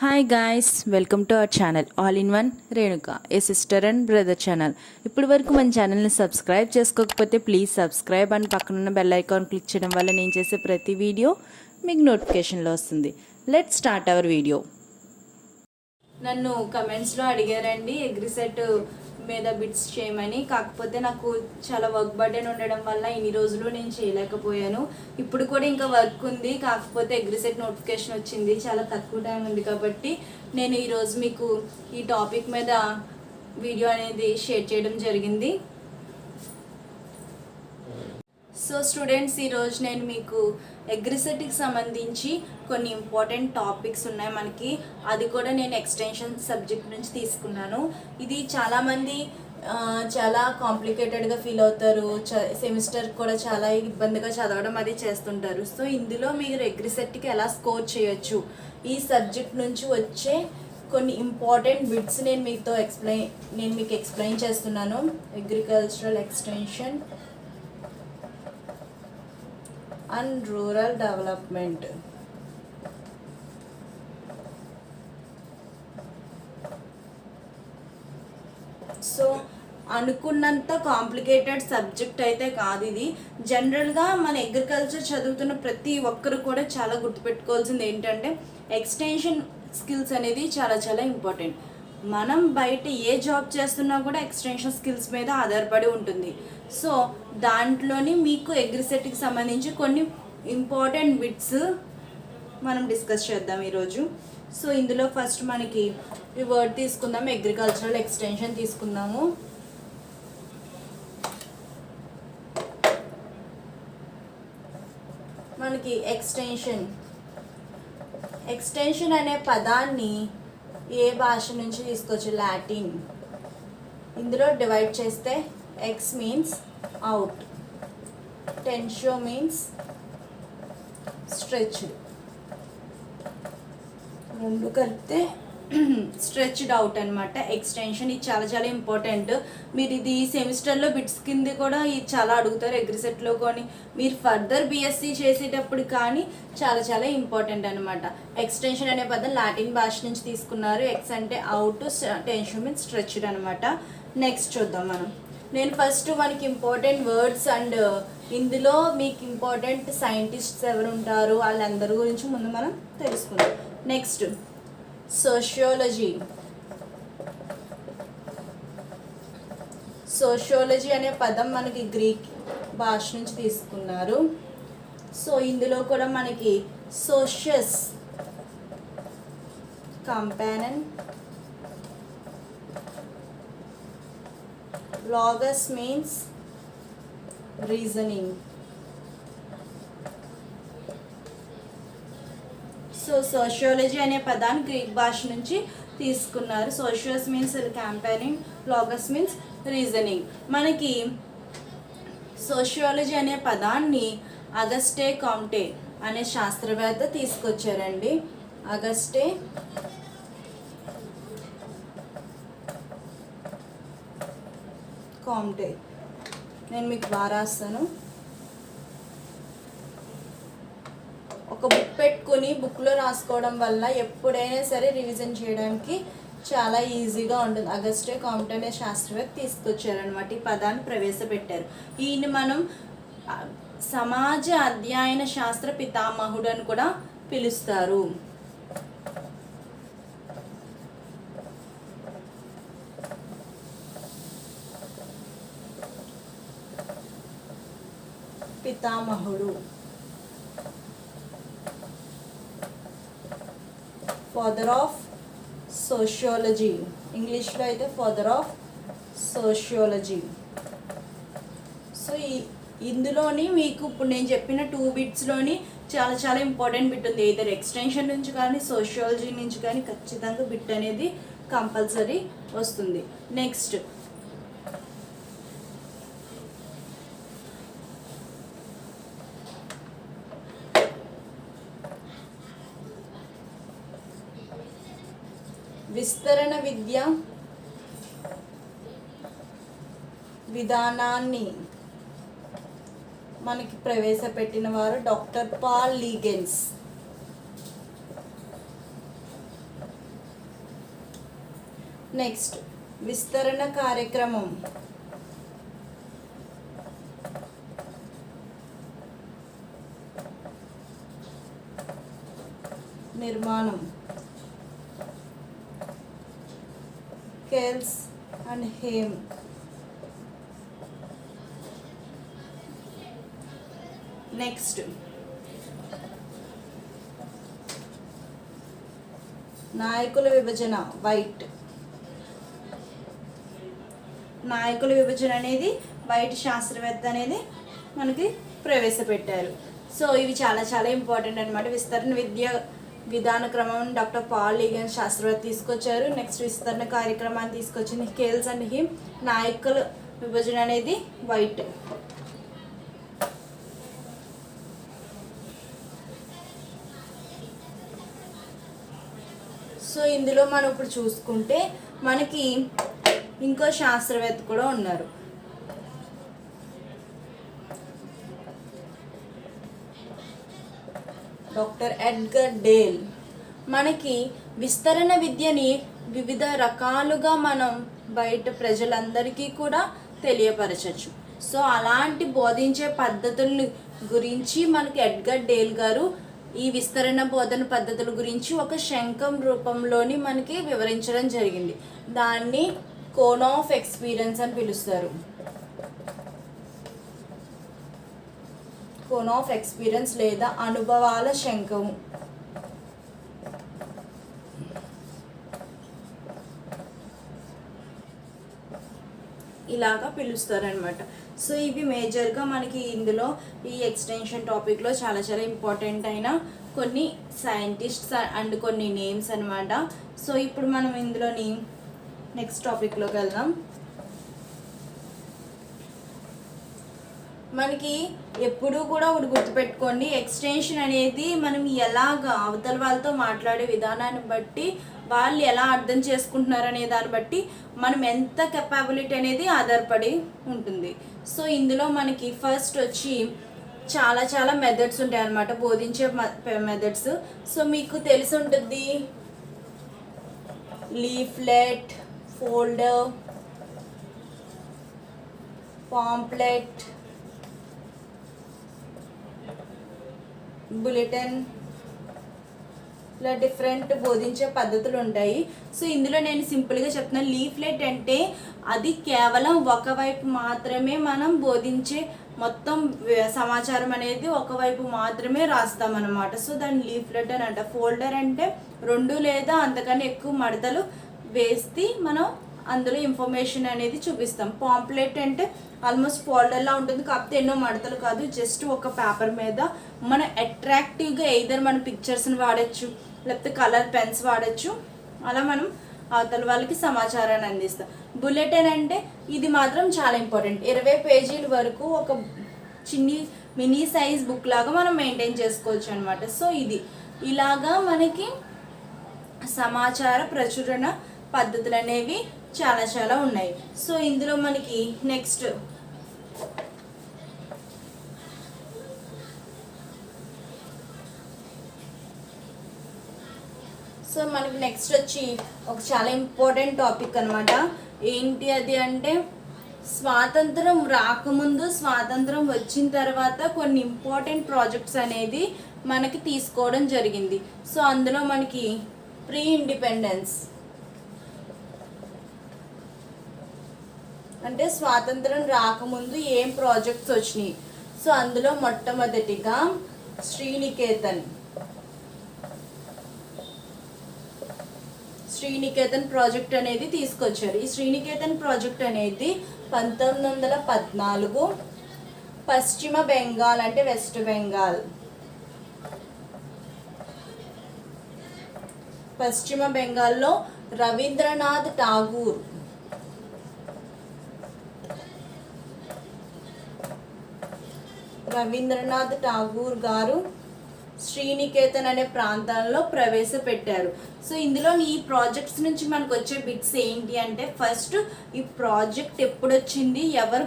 Hi guys, welcome to our channel all in one Renuka, A sister and brother channel. ఇప్పటి వరకు మన ఛానల్ని subscribe చేసుకోకపోతే ప్లీజ్ సబ్స్క్రైబ్ అని పక్కనున్న బెల్ ఐకాన్ క్లిక్ చేయడం వల్ల నేను చేసే ప్రతి వీడియో మీకు నోటిఫికేషన్లో వస్తుంది. Let's start our video. నన్ను కమెంట్స్లో అడిగారండి ఎగ్రి సెట్ మీద బిట్స్ చేయమని. కాకపోతే నాకు చాలా వర్క్ బర్డెన్ ఉండడం వల్ల ఇన్ని రోజులు నేను చేయలేకపోయాను. ఇప్పుడు కూడా ఇంకా వర్క్ ఉంది, కాకపోతే ఎగ్రిసెట్ నోటిఫికేషన్ వచ్చింది, చాలా తక్కువ టైం ఉంది కాబట్టి నేను ఈరోజు మీకు ఈ టాపిక్ మీద వీడియో అనేది షేర్ చేయడం జరిగింది. సో స్టూడెంట్స్, ఈరోజు నేను మీకు ఎగ్రిసెట్కి సంబంధించి కొన్ని ఇంపార్టెంట్ టాపిక్స్ ఉన్నాయి మనకి, అది కూడా నేను ఎక్స్టెన్షన్ సబ్జెక్ట్ నుంచి తీసుకున్నాను. ఇది చాలామంది చాలా కాంప్లికేటెడ్గా ఫీల్ అవుతారు, సెమిస్టర్ కూడా చాలా ఇబ్బందిగా చదవడం అది చేస్తుంటారు. సో ఇందులో మీరు ఎగ్రిసెట్కి ఎలా స్కోర్ చేయొచ్చు, ఈ సబ్జెక్ట్ నుంచి వచ్చే కొన్ని ఇంపార్టెంట్ బిట్స్ నేను మీకు ఎక్స్ప్లెయిన్ చేస్తున్నాను. Agricultural extension and rural development. So అనుకున్నంత కాంప్లికేటెడ్ సబ్జెక్ట్ అయితే కాదు ఇది. జనరల్గా మన అగ్రికల్చర్ చదువుతున్న ప్రతి ఒక్కరు కూడా చాలా గుర్తుపెట్టుకోవాల్సింది ఏంటంటే ఎక్స్టెన్షన్ స్కిల్స్ అనేది చాలా చాలా ఇంపార్టెంట్. మనం బయట ఏ జాబ్ చేస్తున్నా కూడా ఎక్స్టెన్షన్ స్కిల్స్ మీద ఆధారపడి ఉంటుంది. సో దాంట్లోని మీకు అగ్రిసెట్కి సంబంధించి కొన్ని ఇంపార్టెంట్ బిట్స్ మనం డిస్కస్ చేద్దాం ఈరోజు. సో ఇందులో ఫస్ట్ మనకి ఈ వర్డ్ తీసుకుందాం, అగ్రికల్చరల్ ఎక్స్టెన్షన్ తీసుకుందాము. మనకి ఎక్స్టెన్షన్ అనే పదాన్ని ఏ భాష నుంచి తీసుకోవచ్చు? లాటిన్. ఇందులో డివైడ్ చేస్తే ఎక్స్ మీన్స్ అవుట్, టెన్షో మీన్స్ స్ట్రెచ్, రెండు కలిపితే స్ట్రెచ్డ్ అవుట్ అనమాట ఎక్స్టెన్షన్. ఇది చాలా చాలా ఇంపార్టెంట్. మీరు ఇది సెమిస్టర్లో బిట్స్ కింద కూడా ఇది చాలా అడుగుతారు అగ్రిసెట్లో. కానీ మీరు ఫర్దర్ బీఎస్సీ చేసేటప్పుడు కానీ చాలా చాలా ఇంపార్టెంట్ అనమాట. ఎక్స్టెన్షన్ అనే పదం లాటిన్ భాష నుంచి తీసుకున్నారు. ఎక్స్ అంటే అవుట్, టెన్షన్ మీన్స్ స్ట్రెచ్డ్ అనమాట. నెక్స్ట్ చూద్దాం మనం. నేను ఫస్ట్ మనకి ఇంపార్టెంట్ వర్డ్స్ అండ్ ఇందులో మీకు ఇంపార్టెంట్ సైంటిస్ట్స్ ఎవరు ఉంటారు వాళ్ళందరి గురించి ముందు మనం తెలుసుకుందాం. నెక్స్ట్ సోషియాలజీ అనే పదం మనకి గ్రీక్ భాష నుంచి తీసుకున్నారు. సో ఇందులో కూడా మనకి సోషియస్, companion, Logos means reasoning. So sociology అనే పదాన్ని గ్రీక్ భాష నుంచి తీసుకున్నారు. సోషియస్ means companion, Logos means reasoning. మనకి సోషియాలజీ అనే పదాన్ని అగస్టే కాంటే అనే శాస్త్రవేత్త తీసుకొచ్చారండి. అగస్టే కాంటే. నేను మీకు బాగా రాస్తాను. ఒక బుక్ పెట్టుకొని బుక్లో రాసుకోవడం వల్ల ఎప్పుడైనా సరే రివిజన్ చేయడానికి చాలా ఈజీగా ఉంటుంది. అగస్టే కాంటే అనే శాస్త్రవేత్త తీసుకొచ్చారనమాట, ఈ పదాన్ని ప్రవేశపెట్టారు. ఈయన మనం సమాజ అధ్యయన శాస్త్ర పితామహుడు అని కూడా పిలుస్తారు. పితామహుడు, ఫాదర్ ఆఫ్ సోషియాలజీ, ఇంగ్లీష్లో అయితే ఫాదర్ ఆఫ్ సోషియాలజీ. సో ఇందులోని మీకు ఇప్పుడు నేను చెప్పిన 2 బిట్స్లోని చాలా చాలా ఇంపార్టెంట్ బిట్ ఉంది. ఇద్దరు ఎక్స్టెన్షన్ నుంచి కానీ సోషియాలజీ నుంచి కానీ ఖచ్చితంగా బిట్ అనేది కంపల్సరీ వస్తుంది. నెక్స్ట్ విస్తరణ విద్య విధానాన్ని మనకి ప్రవేశపెట్టిన వారు డాక్టర్ పాల్ లీగెన్స్. నెక్స్ట్ విస్తరణ కార్యక్రమం, నిర్మాణం, కేల్స్ అండ్ హేమ్. నెక్స్ట్ నాయకుల విభజన, వైట్. నాయకుల విభజన అనేది వైట్ శాస్త్రవేత్త అనేది మనకి ప్రవేశపెట్టారు. సో ఇవి చాలా చాలా ఇంపార్టెంట్ అనమాట. విస్తరణ విద్య విధాన క్రమం డాక్టర్ పాల్ ఈగన్ శాస్త్రవేత్త తీసుకొచ్చారు. నెక్స్ట్ విస్తరణ కార్యక్రమాన్ని తీసుకొచ్చింది కేల్స్ అండ్ హిమ్. నాయకుల విభజన అనేది వైట్. సో ఇందులో మనం ఇప్పుడు చూసుకుంటే మనకి ఇంకో శాస్త్రవేత్త కూడా ఉన్నారు. Doctor Edgar Dale. మనకి విస్తరణ విద్యని వివిధ రకాలుగా మనం బయట ప్రజలందరికీ కూడా తెలియపరచచ్చు. సో అలాంటి బోధించే పద్ధతుల గురించి మనకి ఎడ్గర్ డేల్ గారు ఈ విస్తరణ బోధన పద్ధతుల గురించి ఒక శంఖం రూపంలోని మనకి వివరించడం జరిగింది. దాన్ని కోన్ ఆఫ్ ఎక్స్పీరియన్స్ అని పిలుస్తారు. కోన్ ఆఫ్ ఎక్స్పీరియన్స్ లేదా అనుభవాల శంఖము. ఇలాగా పిలుస్తారనమాట. సో ఇవి మేజర్గా మనకి ఇందులో ఈ ఎక్స్టెన్షన్ టాపిక్లో చాలా చాలా ఇంపార్టెంట్ అయిన కొన్ని సైంటిస్ట్స్ అండ్ కొన్ని నేమ్స్ అనమాట. సో ఇప్పుడు మనం ఇందులోని నెక్స్ట్ టాపిక్లోకి వెళ్దాం. మనకి ఎప్పుడూ కూడా ఒకటి గుర్తుపెట్టుకోండి, ఎక్స్టెన్షన్ అనేది మనం ఎలాగా అవతల వాళ్ళతో మాట్లాడే విధానాన్ని బట్టి, వాళ్ళు ఎలా అర్థం చేసుకుంటున్నారు అనే దాన్ని బట్టి మనం ఎంత కెపాబిలిటీ అనేది ఆధారపడి ఉంటుంది. సో ఇందులో మనకి ఫస్ట్ వచ్చి చాలా చాలా మెథడ్స్ ఉంటాయి అన్నమాట, బోధించే మెథడ్స్. సో మీకు తెలిసి ఉంటుంది లీఫ్లెట్, ఫోల్డర్, పాంప్లెట్, బులెటిన్, ఇలా డిఫరెంట్ బోధించే పద్ధతులు ఉంటాయి. సో ఇందులో నేను సింపుల్గా చెప్తున్నాను. లీఫ్లెట్ అంటే అది కేవలం ఒకవైపు మాత్రమే మనం బోధించే మొత్తం సమాచారం అనేది ఒకవైపు మాత్రమే రాస్తామన్నమాట. సో దాన్ని లీఫ్లెట్ అని అంట. ఫోల్డర్ అంటే 2 లేదా అంతకన్నా ఎక్కువ మడతలు వేసి మనం అందులో ఇన్ఫర్మేషన్ అనేది చూపిస్తాం. పాంప్లెట్ అంటే ఆల్మోస్ట్ ఫోల్డర్లా ఉంటుంది, కాకపోతే ఎన్నో మడతలు కాదు, జస్ట్ ఒక పేపర్ మీద మనం అట్రాక్టివ్గా ఎయిదర్ మన పిక్చర్స్ని వాడచ్చు, లేకపోతే కలర్ పెన్స్ వాడచ్చు. అలా మనం అవతల వాళ్ళకి సమాచారాన్ని అందిస్తాం. బులెటిన్ అంటే ఇది మాత్రం చాలా ఇంపార్టెంట్. 20 పేజీల వరకు ఒక చిన్ని మినీ సైజ్ బుక్ లాగా మనం మెయింటైన్ చేసుకోవచ్చు అనమాట. సో ఇది ఇలాగా మనకి సమాచార ప్రచురణ పద్ధతులు అనేవి చాలా చాలా ఉన్నాయి. సో ఇందులో మనకి నెక్స్ట్ మనకి నెక్స్ట్ వచ్చి ఒక చాలా ఇంపార్టెంట్ టాపిక్ అనమాట. ఏంటి అది అంటే స్వాతంత్రం రాకముందు, స్వాతంత్రం వచ్చిన తర్వాత కొన్ని ఇంపార్టెంట్ ప్రాజెక్ట్స్ అనేది మనకి తీసుకోవడం జరిగింది. సో అందులో మనకి ప్రీ ఇండిపెండెన్స్ అంటే స్వాతంత్రం రాకముందు ఏం ప్రాజెక్ట్స్ వచ్చినాయి. సో అందులో మొట్టమొదటిగా శ్రీనికేతన్ ప్రాజెక్ట్ అనేది తీసుకొచ్చారు. ఈ శ్రీనికేతన్ ప్రాజెక్ట్ అనేది 1914 పశ్చిమ బెంగాల్ అంటే వెస్ట్ బెంగాల్, పశ్చిమ బెంగాల్లో రవీంద్రనాథ్ ఠాగూర్ గారు శ్రీనికేతన్ అనే ప్రాంతాల్లో ప్రవేశపెట్టారు. సో ఇందులో ఈ ప్రాజెక్ట్స్ నుంచి మనకు వచ్చే బిట్స్ ఏంటి అంటే, ఫస్ట్ ఈ ప్రాజెక్ట్ ఎప్పుడు వచ్చింది, ఎవరు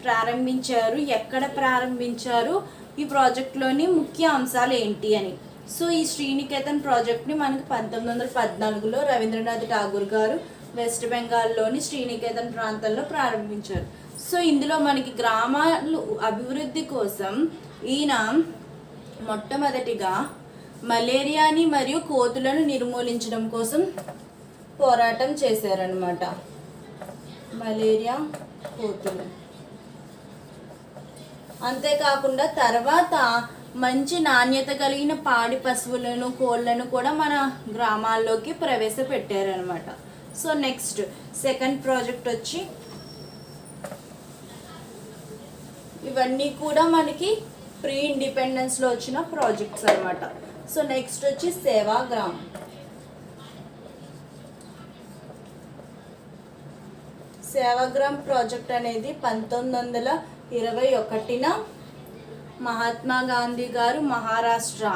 ప్రారంభించారు, ఎక్కడ ప్రారంభించారు, ఈ ప్రాజెక్ట్లోని ముఖ్య అంశాలు ఏంటి అని. సో ఈ శ్రీనికేతన్ ప్రాజెక్ట్ని మనకి 1914లో రవీంద్రనాథ్ ఠాగూర్ గారు వెస్ట్ బెంగాల్లోని శ్రీనికేతన్ ప్రాంతంలో ప్రారంభించారు. సో ఇందులో మనకి గ్రామాలు అభివృద్ధి కోసం ఈయన మొట్టమొదటిగా మలేరియాని మరియు కోతులను నిర్మూలించడం కోసం పోరాటం చేశారనమాట. మలేరియా, కోతులు. అంతేకాకుండా తర్వాత మంచి నాణ్యత కలిగిన పాడి పశువులను, కోళ్ళను కూడా మన గ్రామాల్లోకి ప్రవేశపెట్టారనమాట. సో నెక్స్ట్ సెకండ్ ప్రాజెక్ట్ వచ్చి, ఇవన్నీ కూడా మనకి ప్రీ ఇండిపెండెన్స్లో వచ్చిన ప్రాజెక్ట్స్ అనమాట. సో నెక్స్ట్ వచ్చి సేవాగ్రామ్. సేవాగ్రామ్ ప్రాజెక్ట్ అనేది 1921న మహాత్మా గాంధీ గారు మహారాష్ట్ర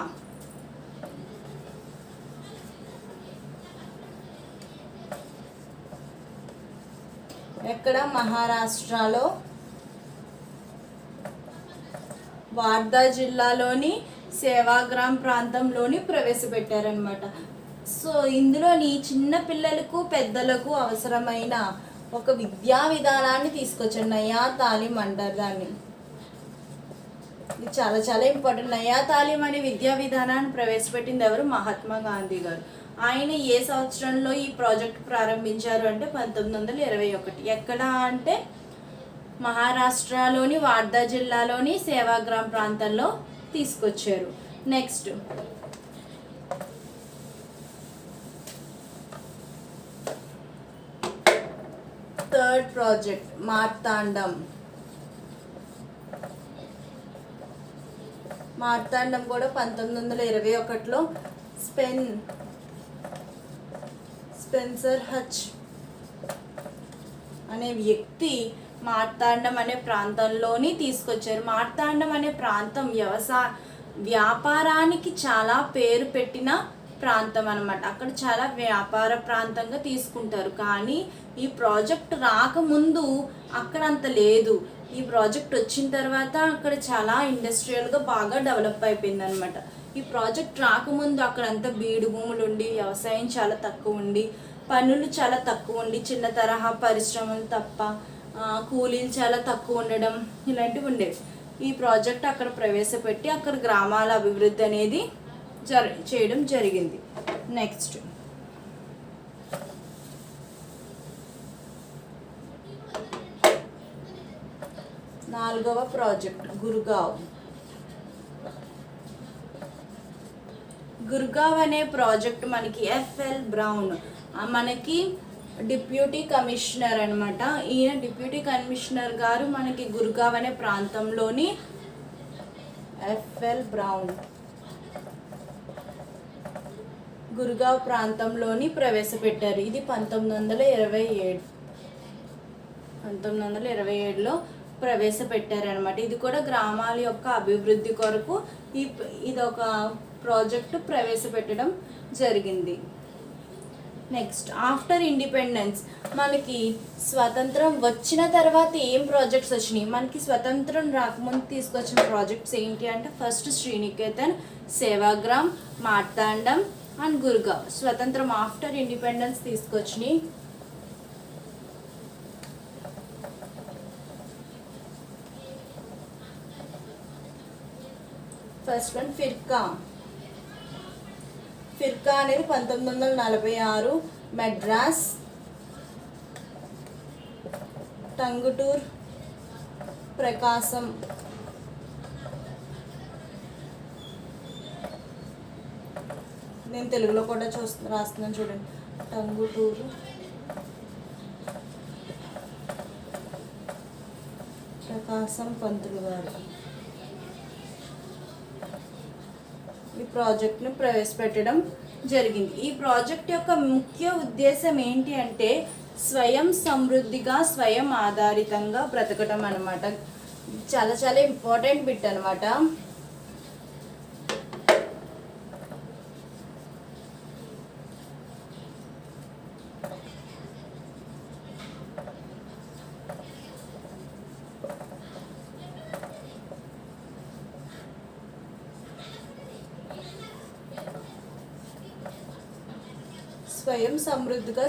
మహారాష్ట్రలో వార్దా జిల్లాలోని సేవాగ్రామ్ ప్రాంతంలోని ప్రవేశపెట్టారనమాట. సో ఇందులోని చిన్న పిల్లలకు పెద్దలకు అవసరమైన ఒక విద్యా విధానాన్ని తీసుకొచ్చారు. నయా తాలీం అంటారు దాన్ని. ఇది చాలా చాలా ఇంపార్టెంట్. నయా తాలీం అనే విద్యా విధానాన్ని ప్రవేశపెట్టింది ఎవరు? మహాత్మా గాంధీ గారు. ఆయన ఏ సంవత్సరంలో ఈ ప్రాజెక్ట్ ప్రారంభించారు అంటే 1921. ఎక్కడ అంటే మహారాష్ట్రలోని వార్దా జిల్లాలోని సేవాగ్రామ్ ప్రాంతంలో తీసుకొచ్చారు. Next third project Marthandam. Marthandam కూడా 1921లో స్పెన్సర్ హచ్ అనే వ్యక్తి మార్తాండం అనే ప్రాంతంలోని తీసుకొచ్చారు. మార్తాండం అనే ప్రాంతం వ్యాపారానికి చాలా పేరు పెట్టిన ప్రాంతం అనమాట. అక్కడ చాలా వ్యాపార ప్రాంతంగా తీసుకుంటారు. కానీ ఈ ప్రాజెక్ట్ రాకముందు అక్కడ అంత లేదు. ఈ ప్రాజెక్ట్ వచ్చిన తర్వాత అక్కడ చాలా ఇండస్ట్రియల్గా బాగా డెవలప్ అయిపోయింది అనమాట. ఈ ప్రాజెక్ట్ రాకముందు అక్కడంతా బీడు భూములు ఉండి, వ్యవసాయం చాలా తక్కువ ఉండి, పనులు చాలా తక్కువ ఉండి, చిన్న తరహా పరిశ్రమలు తప్ప కూలీలు చాలా తక్కువ ఉండడం ఇలాంటివి ఉండేవి. ఈ ప్రాజెక్ట్ అక్కడ ప్రవేశపెట్టి అక్కడ గ్రామాల అభివృద్ధి అనేది చేయడం జరిగింది. నెక్స్ట్ నాలుగవ ప్రాజెక్ట్ గుర్గావ్ అనే ప్రాజెక్ట్ మనకి ఎఫ్ఎల్ బ్రౌన్ మనకి డిప్యూటీ కమిషనర్ అనమాట. ఈయన డిప్యూటీ కమిషనర్ గారు మనకి గుర్గావ్ అనే ప్రాంతంలోని ఎఫ్ఎల్ బ్రౌన్ గుర్గావ్ ప్రాంతంలోని ప్రవేశపెట్టారు. ఇది 1927లో ప్రవేశపెట్టారనమాట. ఇది కూడా గ్రామాల యొక్క అభివృద్ధి కొరకు ఇదొక ప్రాజెక్టు ప్రవేశపెట్టడం జరిగింది. నెక్స్ట్ ఆఫ్టర్ ఇండిపెండెన్స్ మనకి స్వతంత్రం వచ్చిన తర్వాత ఏం ప్రాజెక్ట్స్ వచ్చినాయి? మనకి స్వతంత్రం రాకముందు తీసుకొచ్చిన ప్రాజెక్ట్స్ ఏంటి అంటే ఫస్ట్ శ్రీనికేతన్, సేవాగ్రామ్, మార్తాండం అండ్ గుర్గావ్. స్వతంత్రం after independence తీసుకొచ్చినాయి. First one firka అనేది 1946 మెడ్రాస్, టంగుటూర్, ప్రకాశం. నేను తెలుగులో కూడా రాస్తున్నాను చూడండి. టంగుటూరు, ప్రకాశం పంతులు గారు ఈ ప్రాజెక్ట్ను ప్రవేశపెట్టడం జరిగింది. ఈ ప్రాజెక్ట్ యొక్క ముఖ్య ఉద్దేశం ఏంటి అంటే స్వయం సమృద్ధిగా, స్వయం ఆధారితంగా బ్రతకడం అన్నమాట. చాలా చాలా ఇంపార్టెంట్ బిట్ అనమాట. స్వయం సమృద్ధిగా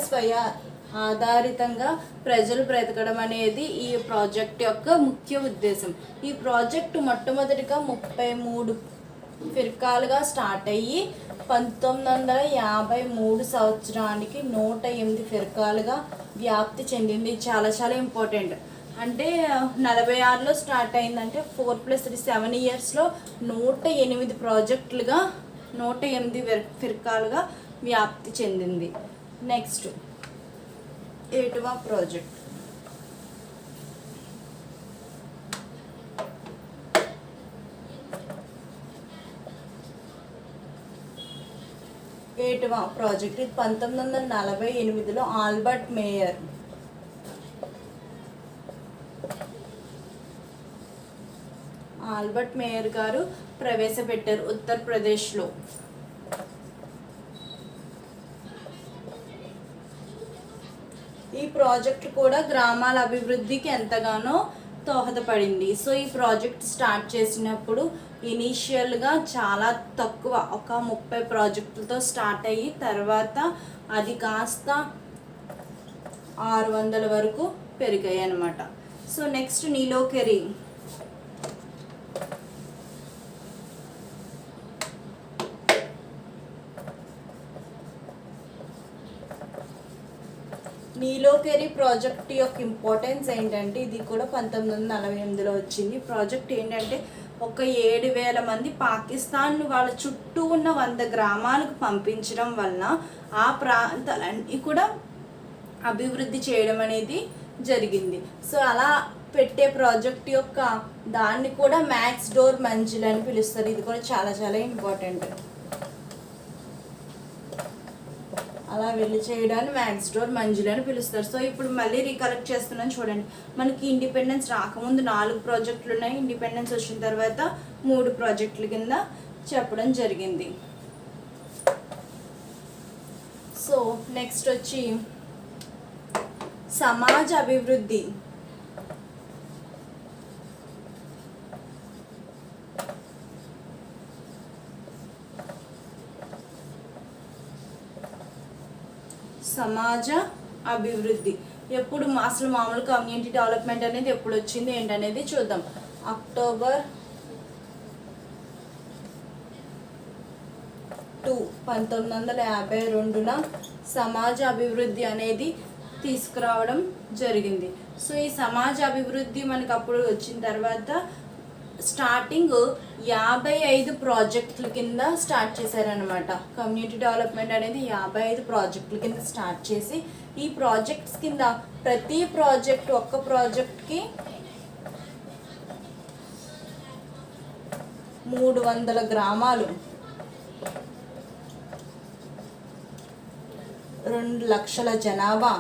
ఆధారితంగా ప్రజలు బ్రతకడం అనేది ఈ ప్రాజెక్ట్ యొక్క ముఖ్య ఉద్దేశం. ఈ ప్రాజెక్టు మొట్టమొదటిగా 33 ఫిర్కాలుగా స్టార్ట్ అయ్యి 1953 సంవత్సరానికి 108 ఫిర్కాలుగా వ్యాప్తి చెందింది. చాలా చాలా ఇంపార్టెంట్. అంటే 46లో స్టార్ట్ అయిందంటే 4+3 7 ఇయర్స్లో 108 ప్రాజెక్టులుగా 108 ఫిర్కాలుగా వ్యాప్తి చెందింది. నెక్స్ట్ 8వ ప్రాజెక్ట్. ఇది 1948లో ఆల్బర్ట్ మేయర్ గారు ప్రవేశపెట్టారు ఉత్తరప్రదేశ్లో. ఈ ప్రాజెక్ట్ కూడా గ్రామాల అభివృద్ధికి ఎంతగానో దోహదపడింది. సో ఈ ప్రాజెక్ట్ స్టార్ట్ చేసినప్పుడు ఇనీషియల్గా చాలా తక్కువ, ఒక 30 ప్రాజెక్టులతో స్టార్ట్ అయ్యి తర్వాత అది కాస్త 600 వరకు పెరిగాయి అన్నమాట. So next Nilokheri. Nilokheri project యొక్క ఇంపార్టెన్స్ ఏంటంటే ఇది కూడా 1948లో వచ్చింది. ప్రాజెక్ట్ ఏంటంటే ఒక 7,000 మంది పాకిస్తాన్ వాళ్ళ చుట్టూ ఉన్న 100 గ్రామాలకు పంపించడం వలన ఆ ప్రాంతాలన్నీ కూడా అభివృద్ధి చేయడం అనేది జరిగింది. సో అలా పెట్టే ప్రాజెక్ట్ యొక్క దాన్ని కూడా మ్యాక్స్ డోర్ మంజిల్ అని పిలుస్తారు. ఇది కూడా చాలా చాలా ఇంపార్టెంట్. అలా వెళ్ళి చేయడాన్ని మ్యాక్స్ డోర్ మంజిల్ అని పిలుస్తారు. సో ఇప్పుడు మళ్ళీ రీకలెక్ట్ చేస్తున్నాను చూడండి. మనకి ఇండిపెండెన్స్ రాకముందు 4 ప్రాజెక్టులు ఉన్నాయి. ఇండిపెండెన్స్ వచ్చిన తర్వాత 3 ప్రాజెక్టుల కింద చెప్పడం జరిగింది. సో నెక్స్ట్ వచ్చి సమాజ అభివృద్ధి. సమాజ అభివృద్ధి ఎప్పుడు అసలు మామూలు కమ్యూనిటీ డెవలప్మెంట్ అనేది ఎప్పుడు వచ్చింది ఏంటనేది చూద్దాం. అక్టోబర్ 2, 1952న సమాజ అభివృద్ధి అనేది తీసుకురావడం జరిగింది. సో ఈ సమాజ అభివృద్ధి మనకు అప్పుడు వచ్చిన తర్వాత స్టార్టింగ్ 55 ప్రాజెక్టుల కింద స్టార్ట్ చేశారనమాట. కమ్యూనిటీ డెవలప్మెంట్ అనేది 55 ప్రాజెక్టుల కింద స్టార్ట్ చేసి ఈ ప్రాజెక్ట్స్ కింద ప్రతి ప్రాజెక్ట్ ఒక్క ప్రాజెక్ట్కి 300 గ్రామాలు, 2 లక్షల జనాభా,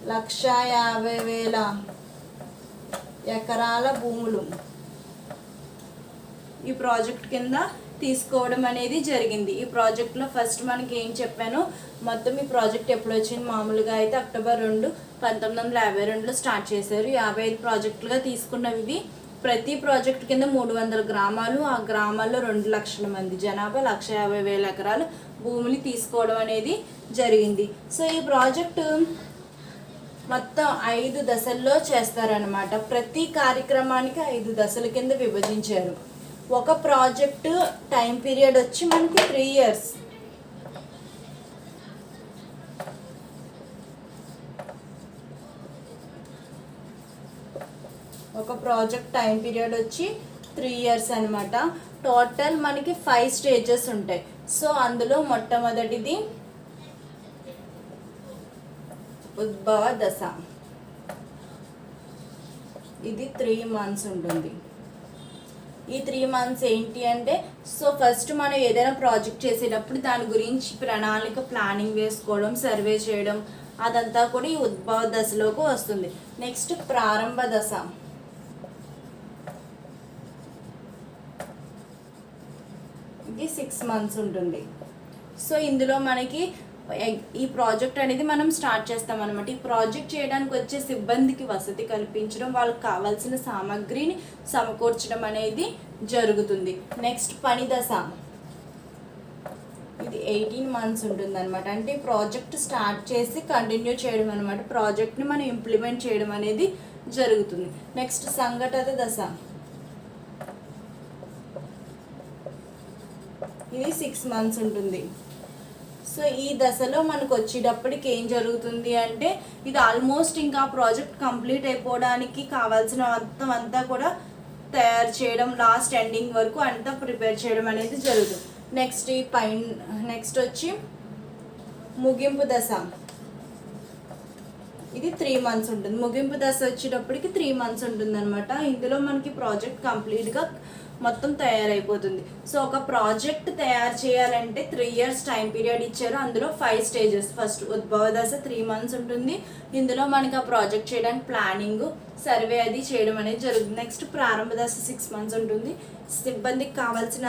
150,000 ఎకరాల భూములు ఈ ప్రాజెక్ట్ కింద తీసుకోవడం అనేది జరిగింది. ఈ ప్రాజెక్ట్లో ఫస్ట్ మనకి ఏం చెప్పాను, మొత్తం ఈ ప్రాజెక్ట్ ఎప్పుడు వచ్చింది, మామూలుగా అయితే అక్టోబర్ 2, 1952లో స్టార్ట్ చేశారు. 55 ప్రాజెక్టులుగా తీసుకున్నవి ఇవి. ప్రతి ప్రాజెక్ట్ కింద 300 గ్రామాలు, ఆ గ్రామాల్లో 2 లక్షల మంది జనాభా, 150,000 ఎకరాలు భూములు తీసుకోవడం అనేది జరిగింది. సో ఈ ప్రాజెక్టు మొత్తం 5 దశల్లో చేస్తారనమాట. ప్రతి కార్యక్రమానికి 5 దశల కింద విభజించారు. ఒక ప్రాజెక్టు టైం పీరియడ్ వచ్చి మనకి 3 ఇయర్స్. ఒక ప్రాజెక్ట్ టైం పీరియడ్ వచ్చి 3 ఇయర్స్ అనమాట. టోటల్ మనకి 5 స్టేజెస్ ఉంటాయి. సో అందులో మొట్టమొదటిది ఉద్భవ దశ. ఇది 3 months ఉంటుంది. ఈ 3 months ఏంటి అంటే, సో ఫస్ట్ మనం ఏదైనా ప్రాజెక్ట్ చేసేటప్పుడు దాని గురించి ప్లానింగ్ వేసుకోవడం, సర్వే చేయడం, అదంతా కూడా ఈ ఉద్భవ దశలోకి వస్తుంది. నెక్స్ట్ ప్రారంభ దశ. ఇది 6 months ఉంటుంది. సో ఇందులో మనకి ఈ ప్రాజెక్ట్ అనేది మనం స్టార్ట్ చేస్తాం అనమాట. ఈ ప్రాజెక్ట్ చేయడానికి వచ్చే సిబ్బందికి వసతి కల్పించడం, వాళ్ళకి కావాల్సిన సామాగ్రిని సమకూర్చడం అనేది జరుగుతుంది. నెక్స్ట్ పని దశ, ఇది 18 మంత్స్ ఉంటుంది అనమాట. అంటే ప్రాజెక్ట్ స్టార్ట్ చేసి కంటిన్యూ చేయడం అనమాట. ప్రాజెక్ట్ని మనం ఇంప్లిమెంట్ చేయడం అనేది జరుగుతుంది. నెక్స్ట్ సంఘటన దశ, ఇది 6 మంత్స్ ఉంటుంది. సో ఈ దశలో మనకు వచ్చేటప్పటికి ఏం జరుగుతుంది అంటే, ఇది ఆల్మోస్ట్ ఇంకా ప్రాజెక్ట్ కంప్లీట్ అయిపోవడానికి కావాల్సిన మొత్తం అంతా కూడా తయారు చేయడం, లాస్ట్ ఎండింగ్ వరకు అంతా ప్రిపేర్ చేయడం అనేది జరుగుతుంది. నెక్స్ట్ ఈ నెక్స్ట్ వచ్చి ముగింపు దశ, ఇది 3 మంత్స్ ఉంటుంది. ముగింపు దశ వచ్చేటప్పటికి 3 మంత్స్ ఉంటుంది అనమాట. ఇందులో మనకి ప్రాజెక్ట్ కంప్లీట్గా మొత్తం తయారైపోతుంది. సో ఒక ప్రాజెక్ట్ తయారు చేయాలంటే 3 ఇయర్స్ టైం పీరియడ్ ఇచ్చారు. అందులో 5 స్టేజెస్. ఫస్ట్ ఉద్భవ దశ 3 మంత్స్ ఉంటుంది. ఇందులో మనకి ఆ ప్రాజెక్ట్ చేయడానికి ప్లానింగ్, సర్వే అది చేయడం అనేది జరుగుతుంది. నెక్స్ట్ ప్రారంభ దశ 6 మంత్స్ ఉంటుంది. సిబ్బందికి కావాల్సిన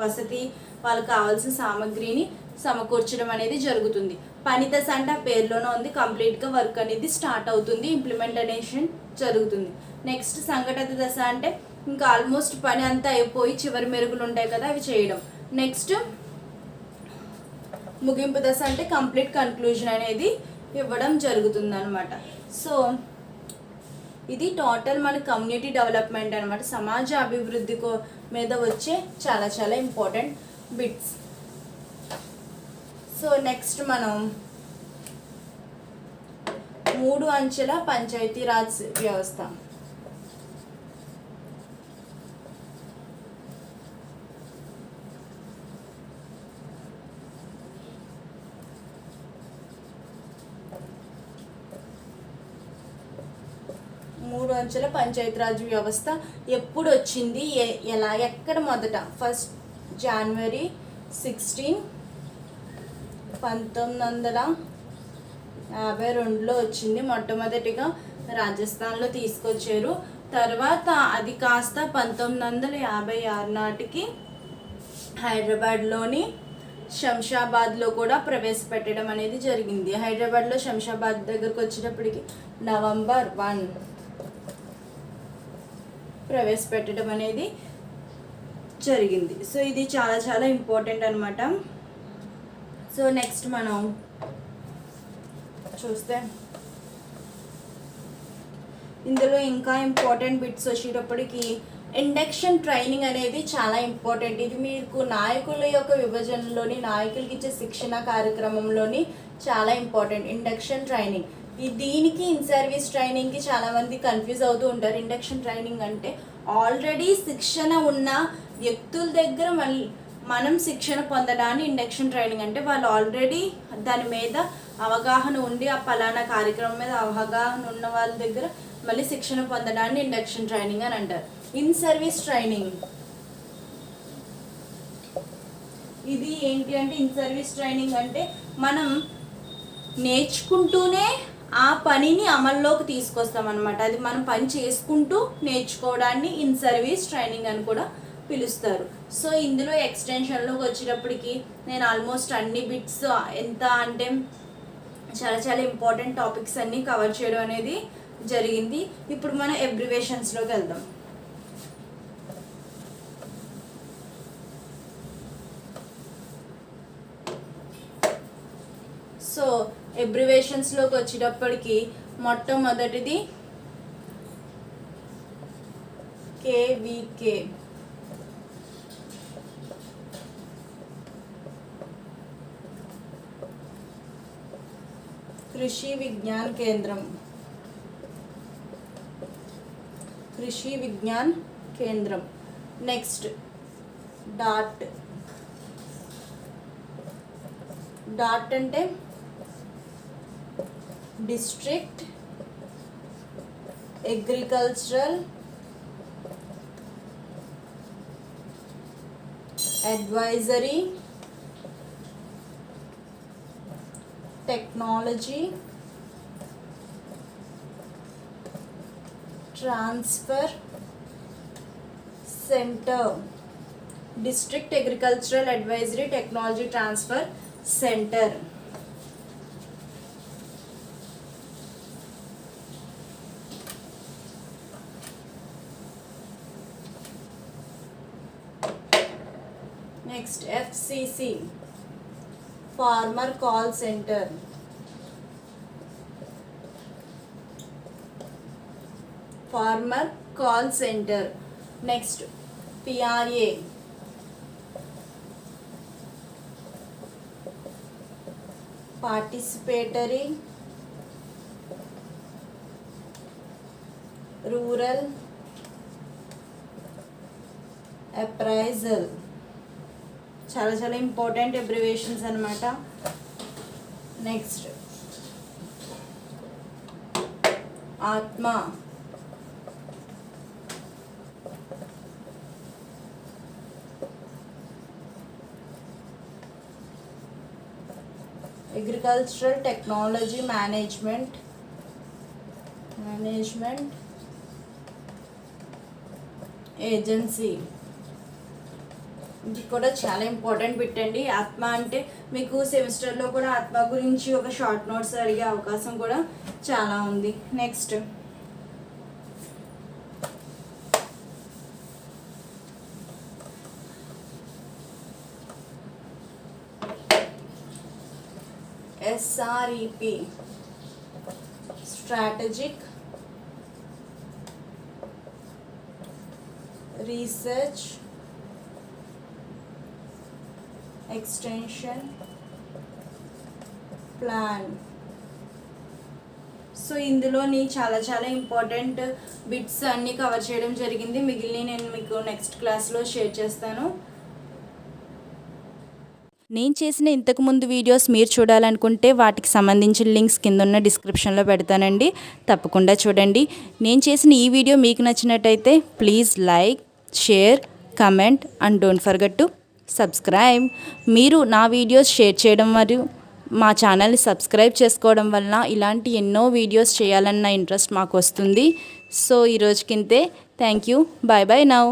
వసతి, వాళ్ళకి కావాల్సిన సామాగ్రిని సమకూర్చడం అనేది జరుగుతుంది. పని దశ అంటే ఆ పేరులోనే ఉంది, కంప్లీట్గా వర్క్ అనేది స్టార్ట్ అవుతుంది, ఇంప్లిమెంటేషన్ జరుగుతుంది. నెక్స్ట్ సంఘటన దశ అంటే ఇంకా ఆల్మోస్ట్ పని అంతా అయిపోయి చివరి మెరుగులు ఉంటాయి కదా, అవి చేయడం. నెక్స్ట్ ముగింపు దశ అంటే కంప్లీట్ కన్క్లూజన్ అనేది ఇవ్వడం జరుగుతుంది అనమాట. సో ఇది టోటల్ మన కమ్యూనిటీ డెవలప్మెంట్ అనమాట. సమాజ అభివృద్ధి మీద వచ్చే చాలా చాలా ఇంపార్టెంట్ బిట్స్. సో నెక్స్ట్ మనం 3 అంచెల పంచాయతీరాజ్ వ్యవస్థ. మూడు అంచెల పంచాయతీరాజ్ వ్యవస్థ ఎప్పుడు వచ్చింది, ఎలా, ఎక్కడ మొదట? ఫస్ట్ జనవరి 16, 1952లో వచ్చింది. మొట్టమొదటిగా రాజస్థాన్లో తీసుకొచ్చారు. తర్వాత అది కాస్త 1956 నాటికి హైదరాబాద్లోని శంషాబాద్లో కూడా ప్రవేశపెట్టడం అనేది జరిగింది. హైదరాబాద్లో శంషాబాద్ దగ్గరకు వచ్చేటప్పటికి నవంబర్ 1 ప్రవేశపెట్టడం అనేది జరిగింది. సో ఇది చాలా చాలా ఇంపార్టెంట్ అనమాట. సో నెక్స్ట్ మనం చూస్తే ఇందులో ఇంకా ఇంపార్టెంట్ బిట్స్ వచ్చేటప్పటికి ఇండక్షన్ ట్రైనింగ్ అనేది చాలా ఇంపార్టెంట్. ఇది మీకు నాయకుల యొక్క విభజనలోని, నాయకులకి ఇచ్చే శిక్షణ కార్యక్రమంలోని చాలా ఇంపార్టెంట్ ఇండక్షన్ ట్రైనింగ్. దీనికి ఇన్ సర్వీస్ ట్రైనింగ్కి చాలామంది కన్ఫ్యూజ్ అవుతూ ఉంటారు. ఇండక్షన్ ట్రైనింగ్ అంటే ఆల్రెడీ శిక్షణ ఉన్న వ్యక్తుల దగ్గర మనం శిక్షణ పొందడాన్ని ఇండక్షన్ ట్రైనింగ్ అంటే. వాళ్ళు ఆల్రెడీ దాని మీద అవగాహన ఉండి, ఆ పలానా కార్యక్రమం మీద అవగాహన ఉన్న వాళ్ళ దగ్గర మళ్ళీ శిక్షణ పొందడాన్ని ఇండక్షన్ ట్రైనింగ్ అని అంటారు. ఇన్ సర్వీస్ ట్రైనింగ్ ఇది ఏంటి అంటే, ఇన్ సర్వీస్ ట్రైనింగ్ అంటే మనం నేర్చుకుంటూనే ఆ పనిని అమల్లోకి తీసుకొస్తాం అనమాట. అది మనం పని చేసుకుంటూ నేర్చుకోవడాన్ని ఇన్ సర్వీస్ ట్రైనింగ్ అని కూడా పిలుస్తారు. సో ఇందులో ఎక్స్టెన్షన్లోకి వచ్చేటప్పటికి నేను ఆల్మోస్ట్ అన్ని బిట్స్ ఎంత అంటే చాలా చాలా ఇంపార్టెంట్ టాపిక్స్ అన్నీ కవర్ చేయడం అనేది జరిగింది. ఇప్పుడు మనం అబ్రివేషన్స్లోకి వెళ్దాం. సో అబ్రివేషన్స్లోకి వచ్చేటప్పటికి మొట్టమొదటిది KVK. కృషి విజ్ఞాన్ కేంద్రం. కృషి విజ్ఞాన్ కేంద్రం. Next DAATT. డాట్ అంటే district agricultural advisory technology transfer centre. District agricultural advisory technology transfer centre. Next FCC, farmer call centre. Farmer call centre. Next PRA, participatory rural appraisal. చాలా చాలా ఇంపార్టెంట్ అబ్రివేషన్స్ అనమాట. Next ATMA, agricultural technology management agency. ఇది కూడా చాలా important పెట్టండి. ఆత్మ అంటే మీకు సెమిస్టర్లో కూడా ఆత్మ గురించి ఒక షార్ట్ నోట్స్ అడిగే అవకాశం కూడా చాలా ఉంది. Next SREP, strategic research extension plan. So ఇందులోని చాలా చాలా ఇంపార్టెంట్ బిట్స్ అన్నీ కవర్ చేయడం జరిగింది. మిగిలిన నేను మీకు నెక్స్ట్ క్లాస్లో షేర్ చేస్తాను. నేను చేసిన ఇంతకుముందు వీడియోస్ మీరు చూడాలనుకుంటే వాటికి సంబంధించిన లింక్స్ కింద ఉన్న డిస్క్రిప్షన్లో పెడతానండి, తప్పకుండా చూడండి. నేను చేసిన ఈ వీడియో మీకు నచ్చినట్టయితే please like, share, comment and don't forget to subscribe. మీరు నా వీడియోస్ షేర్ చేయడం మరియు మా ఛానల్ని సబ్స్క్రైబ్ చేసుకోవడం వలన ఇలాంటి ఎన్నో వీడియోస్ చేయాలన్న ఇంట్రెస్ట్ మాకు వస్తుంది. సో ఈరోజుకింతే. Thank you. Bye bye now.